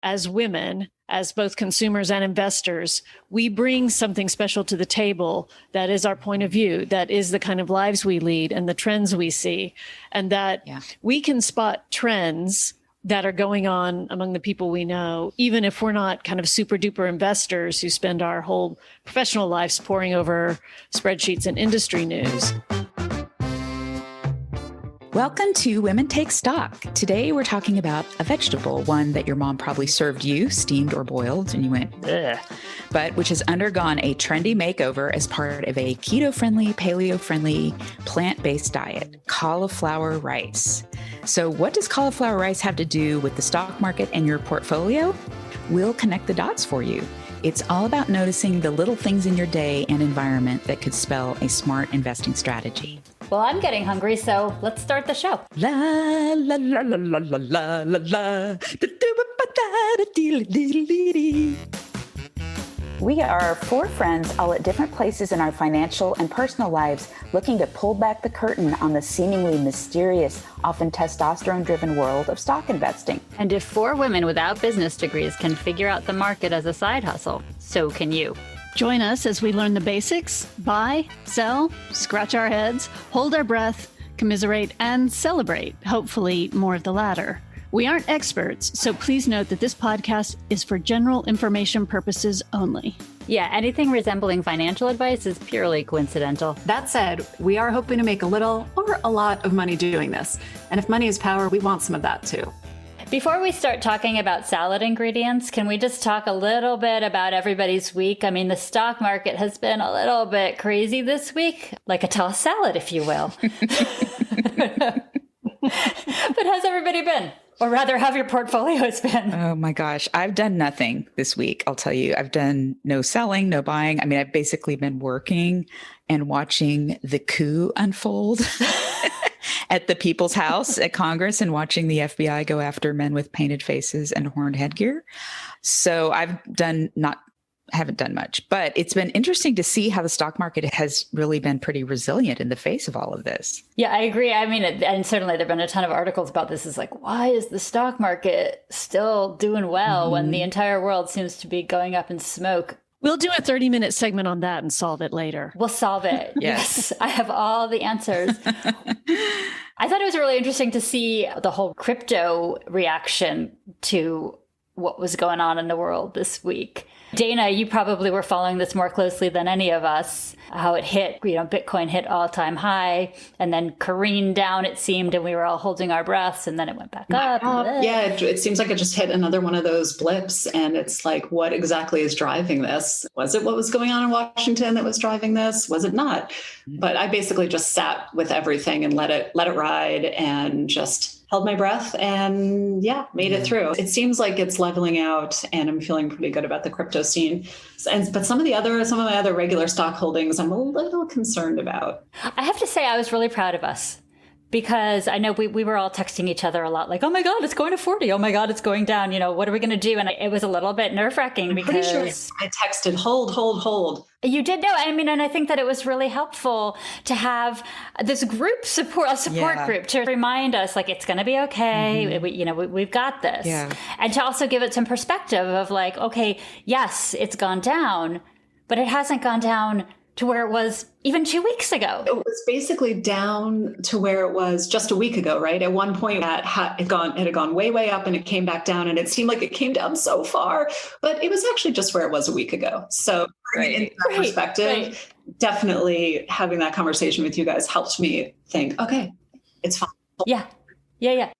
as women, as both consumers and investors, we bring something special to the table that is our point of view, that is the kind of lives we lead and the trends we see, and that we can spot trends that are going on among the people we know, even if we're not kind of super duper investors who spend our whole professional lives poring over spreadsheets and industry news. Welcome to Women Take Stock. Today we're talking about a vegetable, one that your mom probably served you, steamed or boiled, and you went, ugh, but which has undergone a trendy makeover as part of a keto-friendly, paleo-friendly, plant-based diet, cauliflower rice. So what does cauliflower rice have to do with the stock market and your portfolio? We'll connect the dots for you. It's all about noticing the little things in your day and environment that could spell a smart investing strategy. Well, I'm getting hungry, so let's start the show. La la la la la la la la la. We are four friends all at different places in our financial and personal lives, looking to pull back the curtain on the seemingly mysterious, often testosterone-driven world of stock investing. And if four women without business degrees can figure out the market as a side hustle, so can you. Join us as we learn the basics, buy, sell, scratch our heads, hold our breath, commiserate, and celebrate, hopefully more of the latter. We aren't experts, so please note that this podcast is for general information purposes only. Yeah, anything resembling financial advice is purely coincidental. That said, we are hoping to make a little or a lot of money doing this. And if money is power, we want some of that too. Before we start talking about salad ingredients, can we just talk a little bit about everybody's week? I mean, the stock market has been a little bit crazy this week, like a tossed salad, if you will. But how's everybody been? Or rather, how have your portfolios been? Oh my gosh. I've done nothing this week. I'll tell you, I've done no selling, no buying. I mean, I've basically been working and watching the coup unfold at the People's House at Congress and watching the FBI go after men with painted faces and horned headgear. So haven't done much, but it's been interesting to see how the stock market has really been pretty resilient in the face of all of this. Yeah, I agree. I mean, and certainly there've been a ton of articles about this. It's like, why is the stock market still doing well when the entire world seems to be going up in smoke? We'll do a 30-minute segment on that and solve it later. We'll solve it. Yes. I have all the answers. I thought it was really interesting to see the whole crypto reaction to what was going on in the world this week. Dana, you probably were following this more closely than any of us, how it hit, Bitcoin hit all-time high and then careened down, it seemed, and we were all holding our breaths, and then it went back up. Yeah, it seems like it just hit another one of those blips, and it's like, what exactly is driving this? Was it what was going on in Washington that was driving this? Was it not? But I basically just sat with everything and let it ride and just held my breath and made it through. It seems like it's leveling out, and I'm feeling pretty good about the crypto scene. But some of my other regular stock holdings, I'm a little concerned about. I have to say, I was really proud of us, because I know we were all texting each other a lot, like, oh my God, it's going to 40. Oh my God, it's going down. What are we going to do? And it was a little bit nerve-wracking because pretty sure I texted, hold. You did know. I mean, and I think that it was really helpful to have this group support group to remind us, like, it's going to be okay. We've got this. Yeah. And to also give it some perspective of like, okay, yes, it's gone down, but it hasn't gone down to where it was even 2 weeks ago. It was basically down to where it was just a week ago, right? At one point, it had gone way, way up, and it came back down, and it seemed like it came down so far, but it was actually just where it was a week ago. So in that perspective, definitely having that conversation with you guys helped me think, okay, it's fine. Yeah.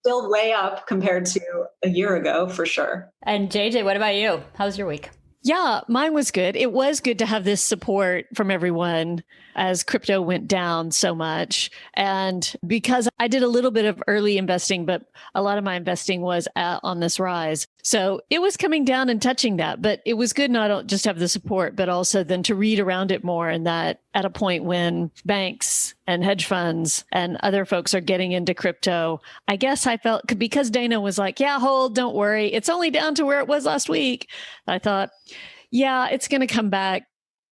Still way up compared to a year ago, for sure. And JJ, what about you? How's your week? Yeah, mine was good. It was good to have this support from everyone as crypto went down so much. And because I did a little bit of early investing, but a lot of my investing was on this rise. So it was coming down and touching that, but it was good not just have the support, but also then to read around it more, and that at a point when banks and hedge funds and other folks are getting into crypto, I guess I felt, because Dana was like, yeah, hold, don't worry. It's only down to where it was last week. I thought, yeah, it's going to come back.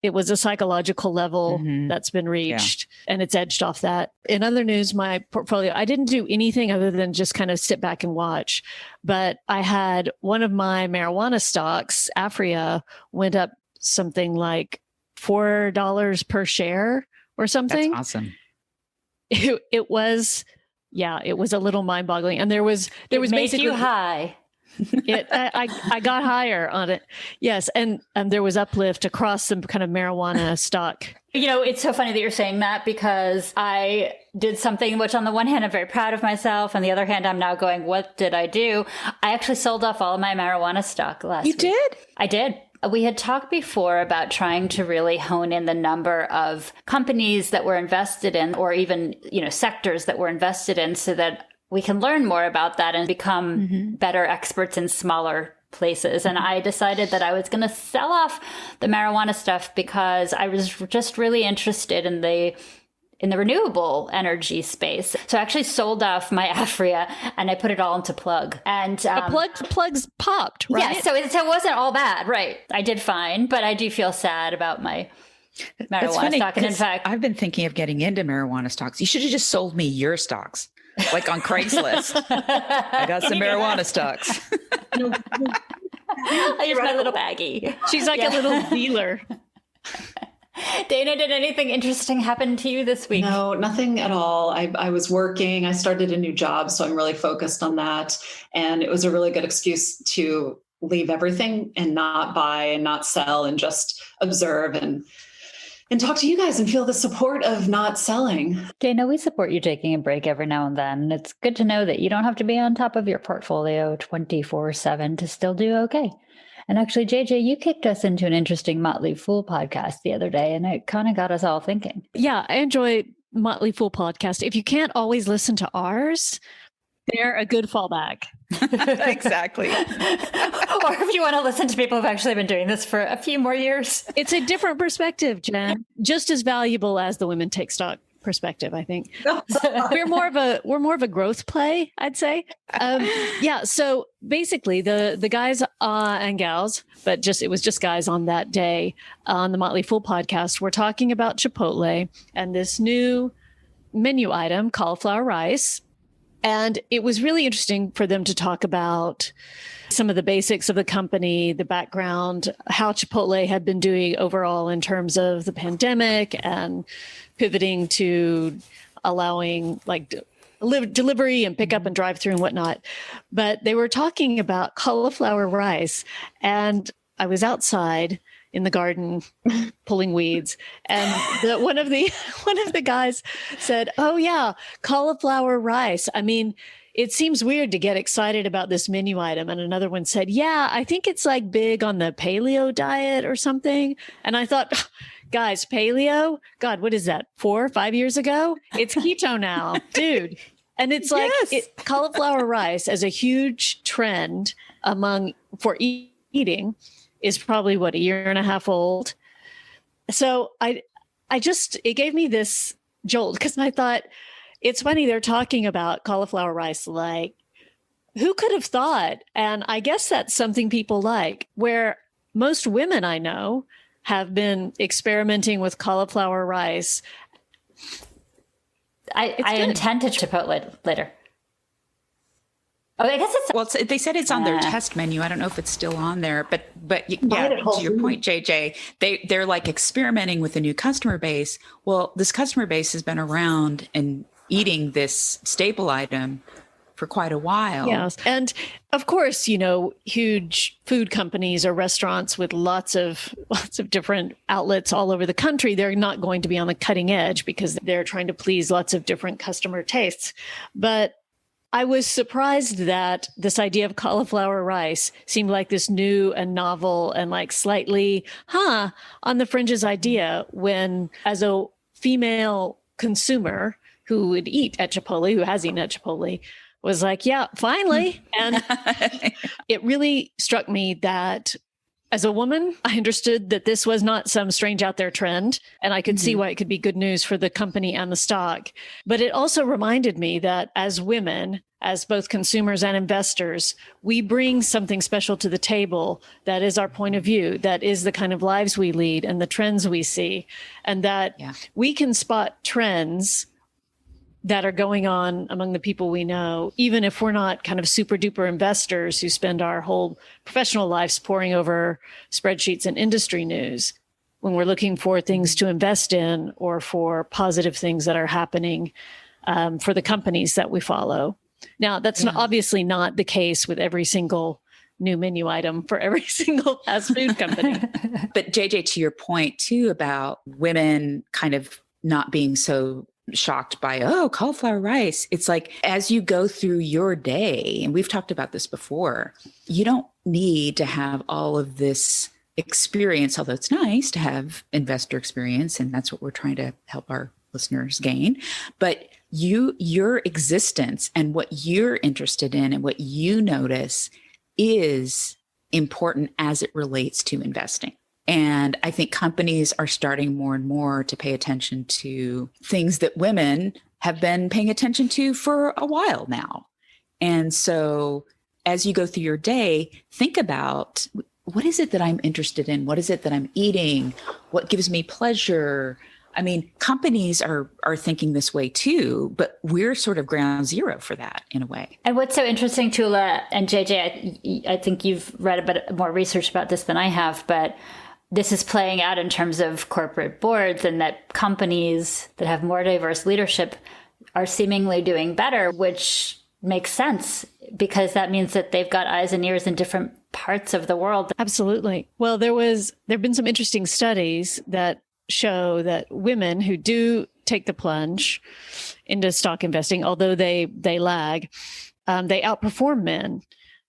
it was a psychological level that's been reached and it's edged off that. In other news, my portfolio, I didn't do anything other than just kind of sit back and watch. But I had one of my marijuana stocks, Afria, went up something like $4 per share or something. That's awesome. It was a little mind boggling. And there was basically you high. I got higher on it. Yes. And there was uplift across some kind of marijuana stock. It's so funny that you're saying that because I did something which on the one hand, I'm very proud of myself. On the other hand, I'm now going, what did I do? I actually sold off all of my marijuana stock last week. You did? I did. We had talked before about trying to really hone in the number of companies that we're invested in or even, sectors that we're invested in so that we can learn more about that and become better experts in smaller places. And I decided that I was going to sell off the marijuana stuff because I was just really interested in the renewable energy space. So I actually sold off my Afria and I put it all into Plug. And Plug's popped, right? Yeah, so it wasn't all bad, right? I did fine, but I do feel sad about my marijuana stock. And in fact, I've been thinking of getting into marijuana stocks. You should have just sold me your stocks. Like on Craigslist. I got some marijuana stocks. Here's my little baggie. She's like a little dealer. Dana, did anything interesting happen to you this week? No, nothing at all. I was working. I started a new job, so I'm really focused on that. And it was a really good excuse to leave everything and not buy and not sell and just observe and talk to you guys and feel the support of not selling. Dana, we support you taking a break every now and then. It's good to know that you don't have to be on top of your portfolio 24/7 to still do okay. And actually, JJ, you kicked us into an interesting Motley Fool podcast the other day, and it kind of got us all thinking. Yeah, I enjoy Motley Fool podcast. If you can't always listen to ours, they're a good fallback. Exactly. Or if you want to listen to people who've actually been doing this for a few more years. It's a different perspective, Jen. Just as valuable as the Women Take Stock perspective, I think. We're more of a growth play, I'd say. So basically the guys and gals, but it was just guys on that day on the Motley Fool podcast, we're talking about Chipotle and this new menu item, cauliflower rice. And it was really interesting for them to talk about some of the basics of the company, the background, how Chipotle had been doing overall in terms of the pandemic and pivoting to allowing like delivery and pickup and drive through and whatnot. But they were talking about cauliflower rice. And I was outside in the garden pulling weeds. And one of the guys said, "Oh yeah, cauliflower rice. I mean, it seems weird to get excited about this menu item." And another one said, "Yeah, I think it's like big on the paleo diet or something." And I thought, guys, paleo? God, what is that? 4 or 5 years ago? It's keto now, dude. And it's like cauliflower rice as a huge trend for eating is probably a year and a half old. So it gave me this jolt because I thought it's funny. They're talking about cauliflower rice. Like who could have thought? And I guess that's something people like, where most women I know have been experimenting with cauliflower rice. I intend to Chipotle later. Oh, I guess they said it's on their test menu. I don't know if it's still on there, but yeah, to your point, JJ, they're like experimenting with a new customer base. Well, this customer base has been around and eating this staple item for quite a while. Yes. And of course, huge food companies or restaurants with lots of different outlets all over the country, they're not going to be on the cutting edge because they're trying to please lots of different customer tastes. But I was surprised that this idea of cauliflower rice seemed like this new and novel and like slightly, on the fringes idea when, as a female consumer who would eat at Chipotle, who has eaten at Chipotle, was like, yeah, finally. And it really struck me that as a woman, I understood that this was not some strange out there trend, and I could see why it could be good news for the company and the stock. But it also reminded me that as women, as both consumers and investors, we bring something special to the table that is our point of view, that is the kind of lives we lead and the trends we see, and that we can spot trends that are going on among the people we know, even if we're not kind of super duper investors who spend our whole professional lives poring over spreadsheets and industry news. When we're looking for things to invest in or for positive things that are happening for the companies that we follow. Now, that's obviously not the case with every single new menu item for every single fast food company. But JJ, to your point too about women kind of not being so shocked by, cauliflower rice. It's like, as you go through your day, and we've talked about this before, you don't need to have all of this experience, although it's nice to have investor experience. And that's what we're trying to help our listeners gain. But your existence and what you're interested in and what you notice is important as it relates to investing. And I think companies are starting more and more to pay attention to things that women have been paying attention to for a while now. And so as you go through your day, think about, what is it that I'm interested in? What is it that I'm eating? What gives me pleasure? I mean, companies are thinking this way too, but we're sort of ground zero for that in a way. And what's so interesting, Tula and JJ, I think you've read a bit more research about this than I have, but this is playing out in terms of corporate boards, and that companies that have more diverse leadership are seemingly doing better, which makes sense because that means that they've got eyes and ears in different parts of the world. Absolutely. Well, there've been some interesting studies that show that women who do take the plunge into stock investing, although they lag, they outperform men.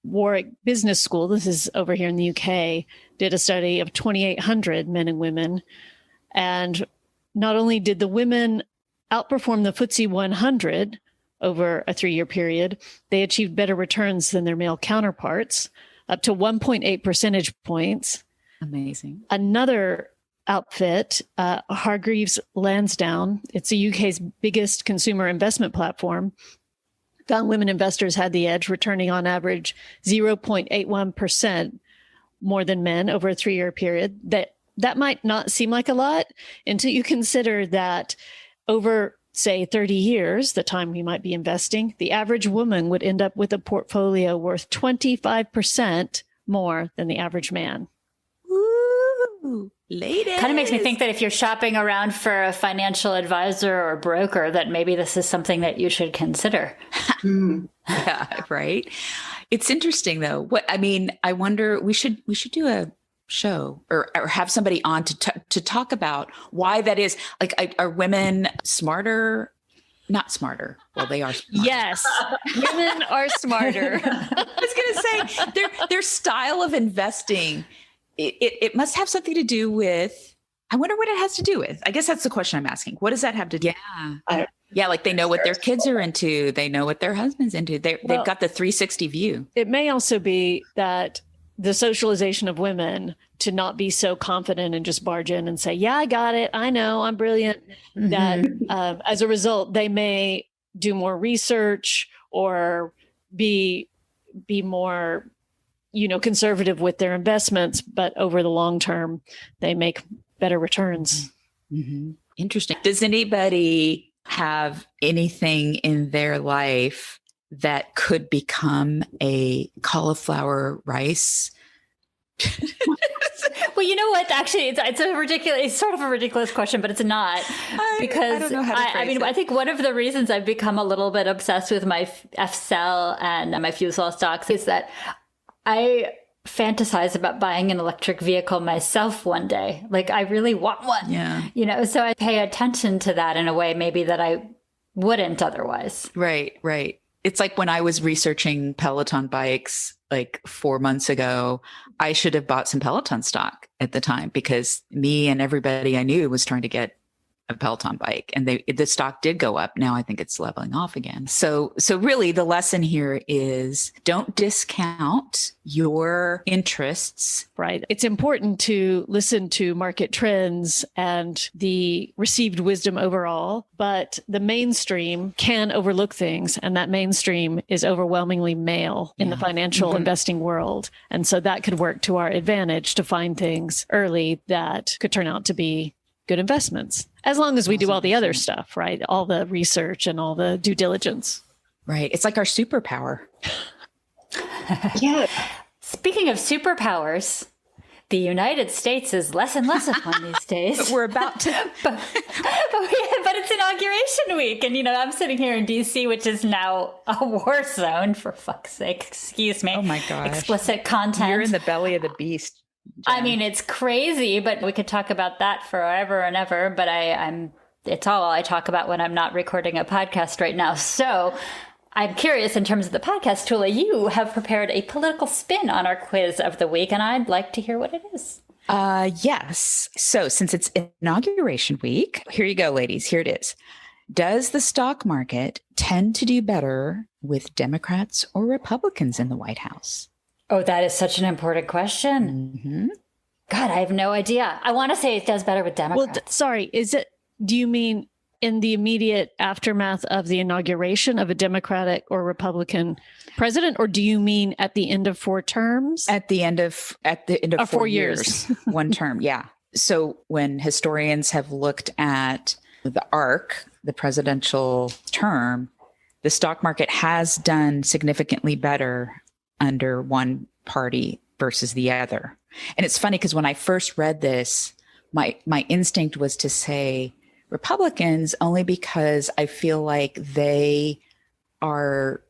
Warwick Business School, this is over here in the UK, did a study of 2,800 men and women. And not only did the women outperform the FTSE 100 over a 3-year period, they achieved better returns than their male counterparts, up to 1.8 percentage points. Amazing. Another outfit, Hargreaves Lansdowne, it's the UK's biggest consumer investment platform, found women investors had the edge, returning on average 0.81% more than men over a 3-year period. That might not seem like a lot until you consider that over, say, 30 years, the time we might be investing, the average woman would end up with a portfolio worth 25% more than the average man. Woo! Ladies. Kind of makes me think that if you're shopping around for a financial advisor or broker, that maybe this is something that you should consider. Yeah, right. It's interesting though. I wonder, we should do a show or have somebody on to talk about why that is. Like, are women smarter? Not smarter. Well, they are smarter. Yes, women are smarter. I was going to say their style of investing. It must have something to do with, I wonder what it has to do with. I guess that's the question I'm asking. What does that have to do? Yeah. Like they know what their kids are into. They know what their husband's into. They've got the 360 view. It may also be that the socialization of women to not be so confident and just barge in and say, yeah, I got it. I know I'm brilliant. Mm-hmm. That as a result, they may do more research or be more conservative with their investments, but over the long term, they make better returns. Mm-hmm. Interesting. Does anybody have anything in their life that could become a cauliflower rice? Well, you know what? Actually, it's sort of a ridiculous question, but it's not, because I don't know how to phrase it. I think one of the reasons I've become a little bit obsessed with my F-Cell and my fuel cell stocks is that I fantasize about buying an electric vehicle myself one day. Like, I really want one. Yeah. So I pay attention to that in a way maybe that I wouldn't otherwise. Right. It's like when I was researching Peloton bikes like 4 months ago, I should have bought some Peloton stock at the time because me and everybody I knew was trying to get a Peloton bike, and the stock did go up. Now I think it's leveling off again. So really the lesson here is don't discount your interests. Right. It's important to listen to market trends and the received wisdom overall, but the mainstream can overlook things. And that mainstream is overwhelmingly male in the financial investing world. And so that could work to our advantage to find things early that could turn out to be good investments, as long as we do all the other stuff, right? All the research and all the due diligence. Right. It's like our superpower. Yeah. Speaking of superpowers, the United States is less and less of one these days. But we're about to. but it's inauguration week. And, I'm sitting here in D.C., which is now a war zone, for fuck's sake. Excuse me. Oh, my gosh. Explicit content. You're in the belly of the beast, Jen. I mean, it's crazy, but we could talk about that forever and ever. But it's all I talk about when I'm not recording a podcast right now. So I'm curious, in terms of the podcast, Tula, you have prepared a political spin on our quiz of the week, and I'd like to hear what it is. Yes. So since it's inauguration week, here you go, ladies. Here it is. Does the stock market tend to do better with Democrats or Republicans in the White House? Oh, that is such an important question. Mm-hmm. God, I have no idea. I want to say it does better with Democrats. Well, sorry, do you mean in the immediate aftermath of the inauguration of a Democratic or Republican president, or do you mean at the end of 4 terms? At the end of 4 years, 1 term. Yeah. So when historians have looked at the arc, the presidential term, the stock market has done significantly better under one party versus the other. And it's funny because when I first read this, my instinct was to say Republicans, only because I feel like they are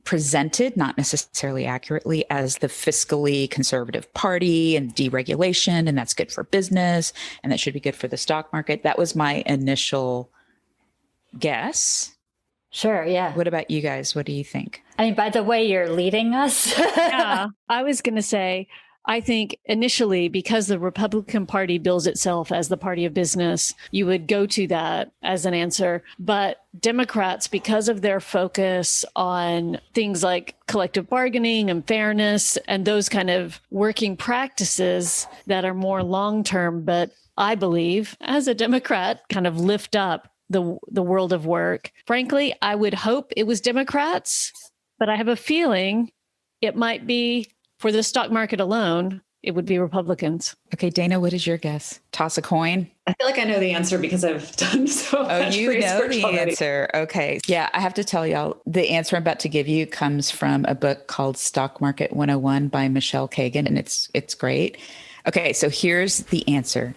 presented, not necessarily accurately, as the fiscally conservative party and deregulation, and that's good for business, and that should be good for the stock market. That was my initial guess. Sure, yeah. What about you guys? What do you think? I mean, by the way you're leading us. Yeah, I was going to say, I think initially, because the Republican Party bills itself as the party of business, you would go to that as an answer. But Democrats, because of their focus on things like collective bargaining and fairness and those kind of working practices that are more long-term, but I believe, as a Democrat, kind of lift up the world of work. Frankly, I would hope it was Democrats, but I have a feeling it might be, for the stock market alone, it would be Republicans. Okay, Dana, what is your guess? Toss a coin? I feel like I know the answer because I've done so much you research know the already. answer. Okay. Yeah, I have to tell y'all, the answer I'm about to give you comes from a book called Stock Market 101 by Michelle Kagan, and it's great. Okay, so here's the answer.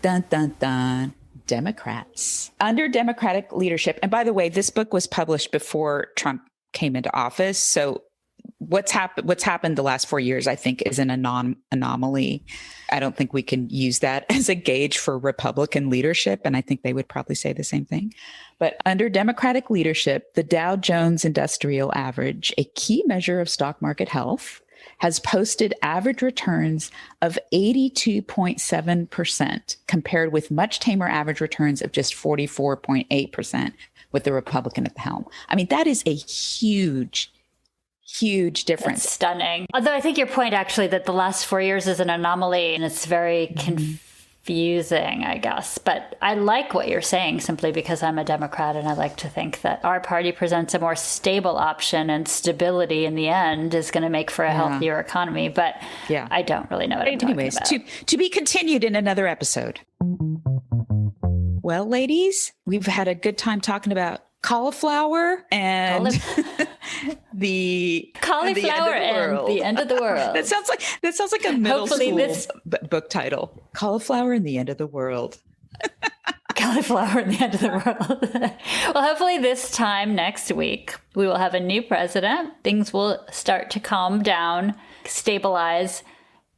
Dun, dun, dun. Democrats. Under Democratic leadership, and by the way, this book was published before Trump came into office, so what's happened the last 4 years, I think, is an anomaly. I don't think we can use that as a gauge for Republican leadership, and I think they would probably say the same thing. But under Democratic leadership, the Dow Jones Industrial Average, a key measure of stock market health, has posted average returns of 82.7%, compared with much tamer average returns of just 44.8% with the Republican at the helm. I mean, that is a huge difference. That's stunning. Although I think your point, actually, that the last 4 years is an anomaly and it's very confusing, I guess. But I like what you're saying, simply because I'm a Democrat and I like to think that our party presents a more stable option, and stability in the end is going to make for a healthier economy. But I don't really know what I'm talking about. To be continued in another episode. Well, ladies, we've had a good time talking about cauliflower and the cauliflower and the end of the world. That sounds like a middle school book title. Cauliflower and the end of the world. Cauliflower and the end of the world. Well, hopefully this time next week we will have a new president. Things will start to calm down, stabilize,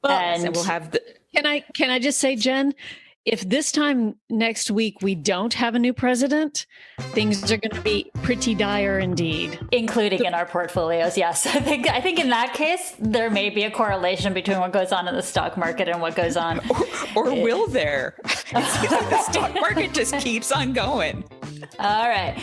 and we'll have the. Can I just say, Jen, if this time next week we don't have a new president, things are going to be pretty dire indeed. Including in our portfolios, yes. I think in that case, there may be a correlation between what goes on in the stock market and what goes on. Or will there? It seems like the stock market just keeps on going. All right.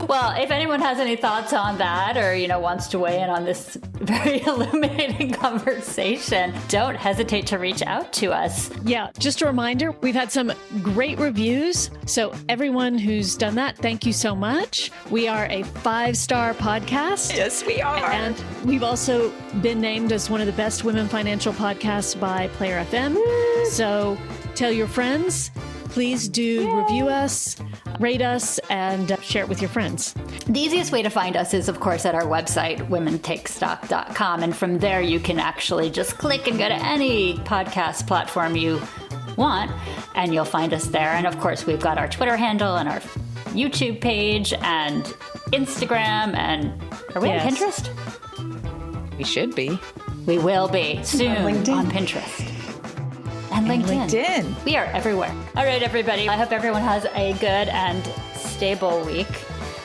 Well, if anyone has any thoughts on that or, wants to weigh in on this very illuminating conversation, don't hesitate to reach out to us. Yeah, just a reminder, we've had some great reviews. So everyone who's done that, thank you so much. We are a 5-star podcast. Yes, we are. And we've also been named as one of the best women financial podcasts by Player FM. Woo! So tell your friends. Please do review us, rate us, and share it with your friends. The easiest way to find us is, of course, at our website, womentakestock.com. And from there, you can actually just click and go to any podcast platform you want, and you'll find us there. And, of course, we've got our Twitter handle and our YouTube page and Instagram. And are we on Pinterest? We should be. We will be soon on Pinterest. And LinkedIn. We are everywhere. All right, everybody. I hope everyone has a good and stable week.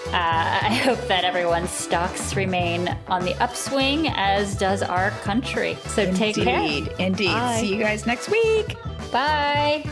I hope that everyone's stocks remain on the upswing, as does our country. So take care. Indeed. Bye. See you guys next week. Bye.